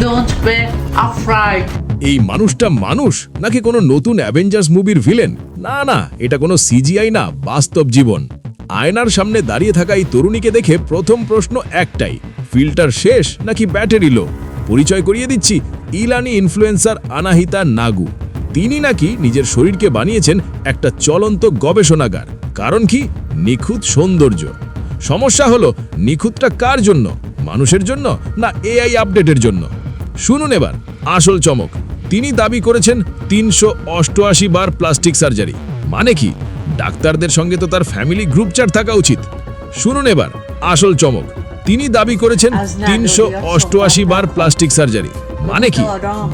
Don't be afraid. এই মানুষটা মানুষ নাকি কোনো নতুন অ্যাভেঞ্জার্স মুভির ভিলেন? না না, এটা কোনো সিজিআই না, বাস্তব জীবন। আয়নার সামনে দাঁড়িয়ে থাকা এই তরুণীকে দেখে প্রথম প্রশ্ন একটাই, ফিল্টার শেষ নাকি ব্যাটারি লো? পরিচয় করিয়ে দিচ্ছি, ইলানি ইনফ্লুয়েন্সার আনাহিতা নাগু। তিনি নাকি নিজের শরীরকে বানিয়েছেন একটা চলন্ত গবেষণাগার। কারণ কি? নিখুঁত সৌন্দর্য। সমস্যা হলো, নিখুঁতটা কার জন্য? মানুষের জন্য না এআই আপডেটের জন্য? শুনুন এবার আসল চমক। তিনি দাবি করেছেন ৩৮৮ বার প্লাস্টিক সার্জারি। মানে কি? ডাক্তারদের সঙ্গে তো তার ফ্যামিলি গ্রুপ চ্যাট থাকা উচিত। শুনুন এবার আসল চমক। তিনি দাবি করেছেন ৩৮৮ বার প্লাস্টিক সার্জারি। মানে কি?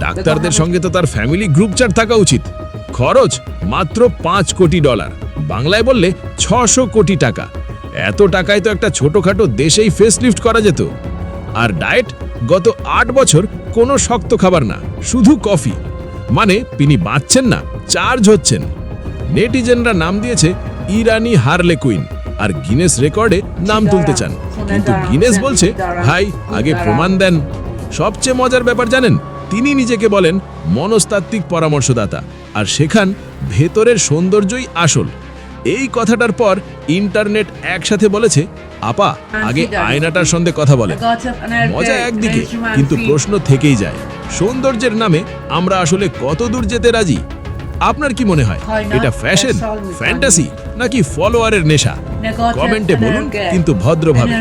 ডাক্তারদের সঙ্গে তো তার ফ্যামিলি গ্রুপ চ্যাট থাকা উচিত। খরচ মাত্র $৫ কোটি, বাংলায় বললে ৬০০ কোটি টাকা। এত টাকায় তো একটা ছোটখাটো দেশেই ফেসলিফট করা যেত। আর ডায়েট, গত ৮ বছর কোনো শক্ত খাবার না, শুধু কফি। মানে তিনি বাঁচছেন না, চার্জ হচ্ছেন। নেটিজেনরা নাম দিয়েছে ইরানি হারলে কুইন, আর গিনেস রেকর্ডে নাম তুলতে চান। কিন্তু গিনেস বলছে, ভাই আগে প্রমাণ দেন। সবচেয়ে মজার ব্যাপার জানেন, তিনি নিজেকে বলেন মনস্তাত্ত্বিক পরামর্শদাতা, আর সেখান ভেতরের সৌন্দর্যই আসল। এই কথাটার পর ইন্টারনেট একসাথে বলেছে, আপা আগে আয়নাটার সঙ্গে কথা বলেন। মজা একদিকে, কিন্তু প্রশ্ন থেকেই যায়, সৌন্দর্যের নামে আমরা আসলে কত দূর যেতে রাজি? আপনার কি মনে হয়, এটা ফ্যাশন, ফ্যান্টাসি নাকি ফলোয়ারের নেশা? কমেন্টে বলুন, কিন্তু ভদ্রভাবে।